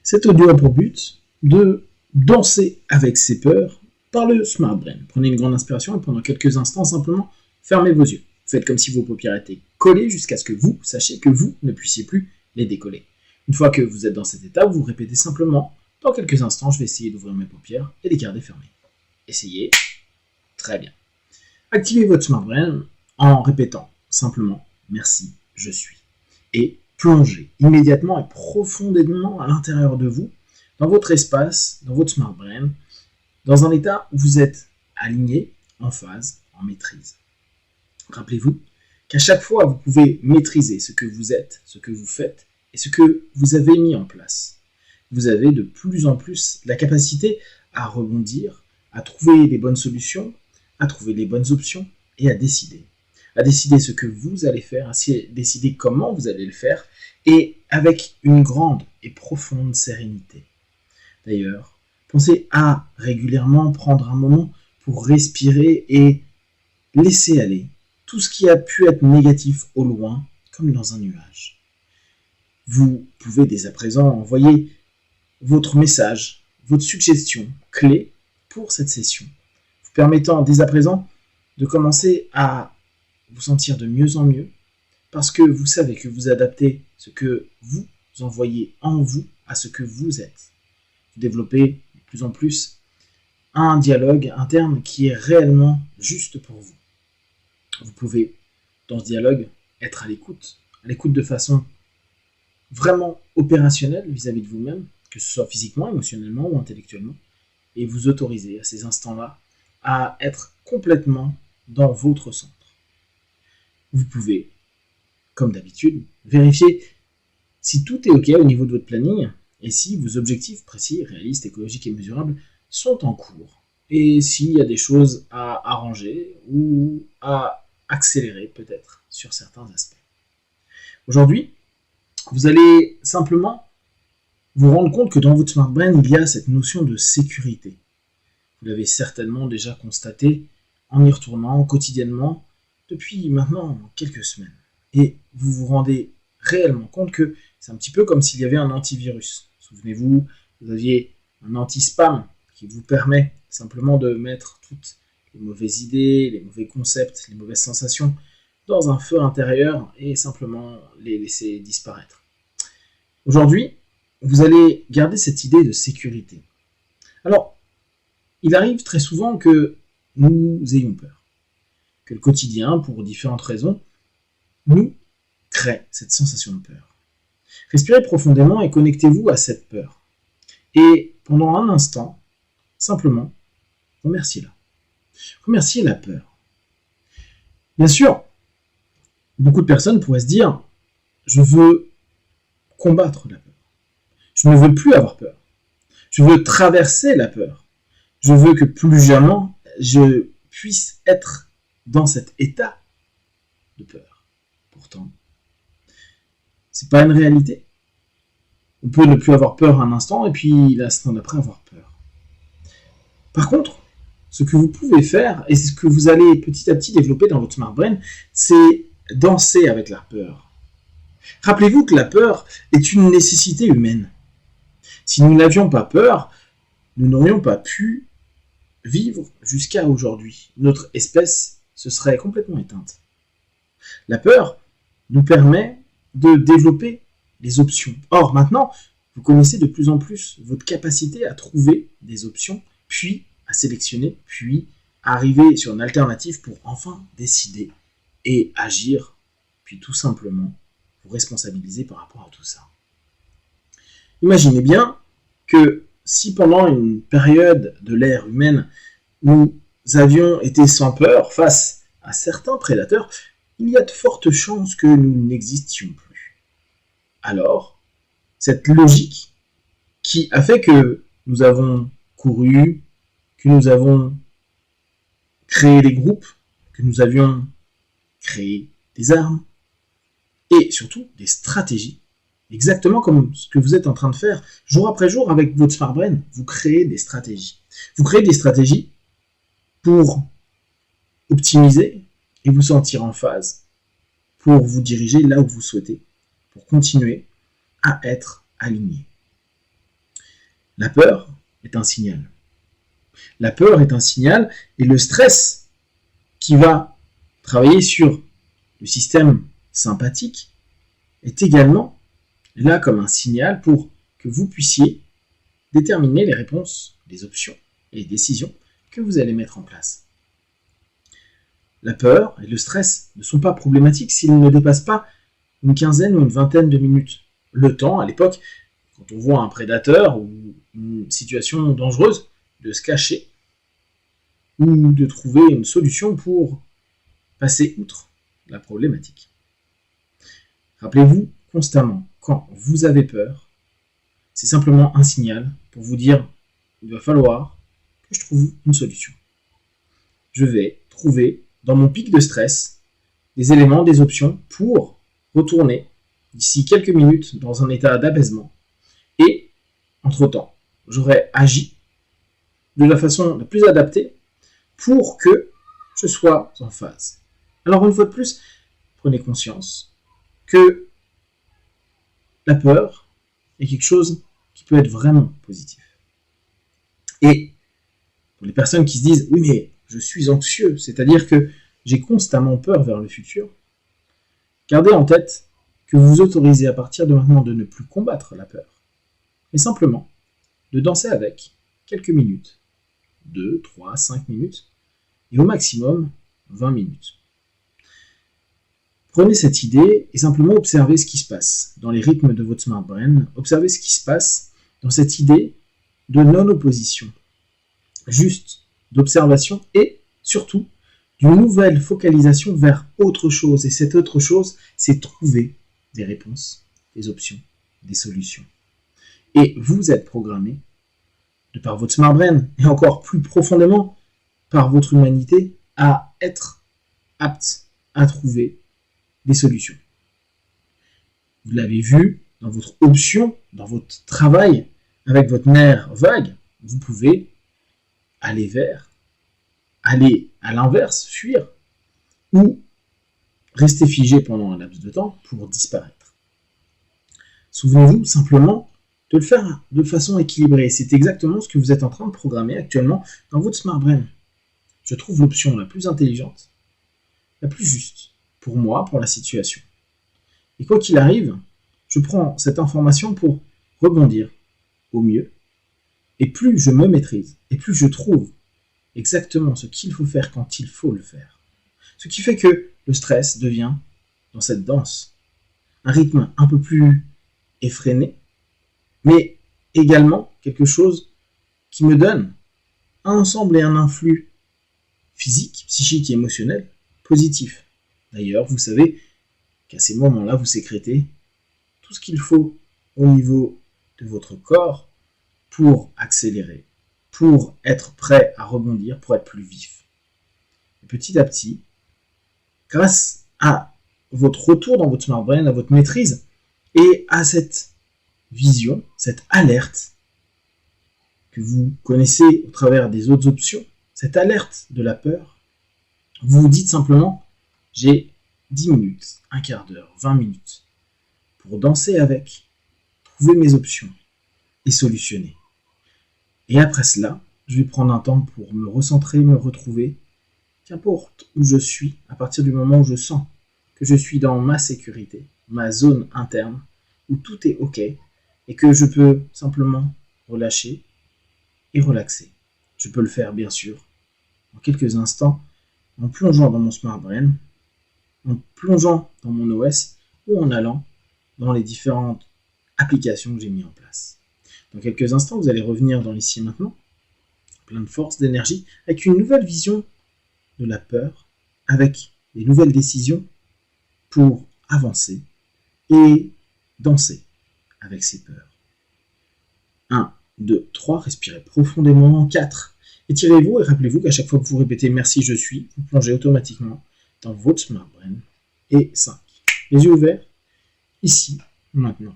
Cet audio a pour but de danser avec ses peurs par le Smart Brain. Prenez une grande inspiration et pendant quelques instants, simplement, fermez vos yeux. Faites comme si vos paupières étaient collées jusqu'à ce que vous sachiez que vous ne puissiez plus les décoller. Une fois que vous êtes dans cet état, vous répétez simplement, dans quelques instants, je vais essayer d'ouvrir mes paupières et les garder fermées. Essayez. Très bien. Activez votre Smart Brain en répétant simplement « Merci, je suis ». Et plongez immédiatement et profondément à l'intérieur de vous, dans votre espace, dans votre Smart Brain, dans un état où vous êtes aligné, en phase, en maîtrise. Rappelez-vous qu'à chaque fois, vous pouvez maîtriser ce que vous êtes, ce que vous faites et ce que vous avez mis en place. Vous avez de plus en plus la capacité à rebondir, à trouver les bonnes solutions, à trouver les bonnes options et à décider. À décider ce que vous allez faire, à décider comment vous allez le faire et avec une grande et profonde sérénité. D'ailleurs, pensez à régulièrement prendre un moment pour respirer et laisser aller tout ce qui a pu être négatif au loin, comme dans un nuage. Vous pouvez dès à présent envoyer votre message, votre suggestion clé pour cette session, vous permettant dès à présent de commencer à vous sentir de mieux en mieux, parce que vous savez que vous adaptez ce que vous envoyez en vous à ce que vous êtes. Vous développez de plus en plus un dialogue interne qui est réellement juste pour vous. Vous pouvez, dans ce dialogue, être à l'écoute de façon vraiment opérationnelle vis-à-vis de vous-même, que ce soit physiquement, émotionnellement ou intellectuellement, et vous autoriser à ces instants-là à être complètement dans votre centre. Vous pouvez, comme d'habitude, vérifier si tout est OK au niveau de votre planning et si vos objectifs précis, réalistes, écologiques et mesurables sont en cours et s'il y a des choses à arranger ou à accélérer peut-être sur certains aspects. Aujourd'hui, vous allez simplement vous rendre compte que dans votre Smart Brain, il y a cette notion de sécurité. Vous l'avez certainement déjà constaté en y retournant quotidiennement depuis maintenant quelques semaines. Et vous vous rendez réellement compte que c'est un petit peu comme s'il y avait un antivirus. Souvenez-vous, vous aviez un anti-spam qui vous permet simplement de mettre toutes les mauvaises idées, les mauvais concepts, les mauvaises sensations dans un feu intérieur et simplement les laisser disparaître. Aujourd'hui, vous allez garder cette idée de sécurité. Alors, il arrive très souvent que nous ayons peur. Que le quotidien, pour différentes raisons, nous crée cette sensation de peur. Respirez profondément et connectez-vous à cette peur. Et pendant un instant, simplement, remerciez-la. Remerciez la peur. Bien sûr, beaucoup de personnes pourraient se dire « Je veux combattre la peur. Je ne veux plus avoir peur. Je veux traverser la peur. Je veux que plus jamais je puisse être dans cet état de peur. » Pourtant, c'est pas une réalité. On peut ne plus avoir peur un instant et puis l'instant d'après avoir peur. Par contre, ce que vous pouvez faire, et c'est ce que vous allez petit à petit développer dans votre Smart Brain, c'est danser avec la peur. Rappelez-vous que la peur est une nécessité humaine. Si nous n'avions pas peur, nous n'aurions pas pu vivre jusqu'à aujourd'hui. Notre espèce se serait complètement éteinte. La peur nous permet de développer les options. Or, maintenant, vous connaissez de plus en plus votre capacité à trouver des options, puis à sélectionner, puis à arriver sur une alternative pour enfin décider et agir, puis tout simplement vous responsabiliser par rapport à tout ça. Imaginez bien que si pendant une période de l'ère humaine, nous avions été sans peur face à certains prédateurs, il y a de fortes chances que nous n'existions plus. Alors, cette logique qui a fait que nous avons couru, que nous avons créé des groupes, que nous avions créé des armes, et surtout des stratégies, exactement comme ce que vous êtes en train de faire jour après jour avec votre Smart Brain, vous créez des stratégies. Vous créez des stratégies pour optimiser et vous sentir en phase, pour vous diriger là où vous souhaitez, pour continuer à être aligné. La peur est un signal. La peur est un signal et le stress qui va travailler sur le système sympathique est également là comme un signal pour que vous puissiez déterminer les réponses, les options et les décisions que vous allez mettre en place. La peur et le stress ne sont pas problématiques s'ils ne dépassent pas une quinzaine ou une vingtaine de minutes. Le temps, à l'époque, quand on voit un prédateur ou une situation dangereuse, de se cacher ou de trouver une solution pour passer outre la problématique. Rappelez-vous constamment, quand vous avez peur, c'est simplement un signal pour vous dire il va falloir que je trouve une solution. Je vais trouver dans mon pic de stress des éléments, des options pour retourner d'ici quelques minutes dans un état d'apaisement et, entre-temps, j'aurai agi de la façon la plus adaptée pour que je sois en phase. Alors une fois de plus, prenez conscience que la peur est quelque chose qui peut être vraiment positif. Et pour les personnes qui se disent « oui mais je suis anxieux », c'est-à-dire que j'ai constamment peur vers le futur, gardez en tête que vous vous autorisez à partir de maintenant de ne plus combattre la peur, mais simplement de danser avec quelques minutes, 2, 3, 5 minutes, et au maximum 20 minutes. Prenez cette idée et simplement observez ce qui se passe dans les rythmes de votre Smart Brain, observez ce qui se passe dans cette idée de non-opposition, juste d'observation et surtout d'une nouvelle focalisation vers autre chose. Et cette autre chose, c'est trouver des réponses, des options, des solutions. Et vous êtes programmé, de par votre Smart Brain, et encore plus profondément par votre humanité, à être apte à trouver des solutions. Vous l'avez vu dans votre option, dans votre travail, avec votre nerf vague, vous pouvez aller vers, aller à l'inverse, fuir, ou rester figé pendant un laps de temps pour disparaître. Souvenez-vous simplement de le faire de façon équilibrée. C'est exactement ce que vous êtes en train de programmer actuellement dans votre Smart Brain. Je trouve l'option la plus intelligente, la plus juste, pour moi, pour la situation. Et quoi qu'il arrive, je prends cette information pour rebondir au mieux. Et plus je me maîtrise, et plus je trouve exactement ce qu'il faut faire quand il faut le faire. Ce qui fait que le stress devient, dans cette danse, un rythme un peu plus effréné, mais également quelque chose qui me donne un ensemble et un influx physique, psychique et émotionnel positif. D'ailleurs, vous savez qu'à ces moments-là, vous sécrétez tout ce qu'il faut au niveau de votre corps pour accélérer, pour être prêt à rebondir, pour être plus vif. Et petit à petit, grâce à votre retour dans votre Smart Brain, à votre maîtrise et à cette vision, cette alerte que vous connaissez au travers des autres options, cette alerte de la peur, vous vous dites simplement « j'ai 10 minutes, un quart d'heure, 20 minutes pour danser avec, trouver mes options et solutionner. Et après cela, je vais prendre un temps pour me recentrer, me retrouver, qu'importe où je suis, à partir du moment où je sens que je suis dans ma sécurité, ma zone interne, où tout est OK, et que je peux simplement relâcher et relaxer. Je peux le faire, bien sûr, en quelques instants, en plongeant dans mon Smart Brain, en plongeant dans mon OS, ou en allant dans les différentes applications que j'ai mis en place. Dans quelques instants, vous allez revenir dans l'ici et maintenant, plein de force, d'énergie, avec une nouvelle vision de la peur, avec des nouvelles décisions pour avancer et danser avec ces peurs. 1, 2, 3, respirez profondément. 4, étirez-vous et rappelez-vous qu'à chaque fois que vous répétez « Merci, je suis », vous plongez automatiquement dans votre Smart Brain. Et 5, les yeux ouverts, ici, maintenant.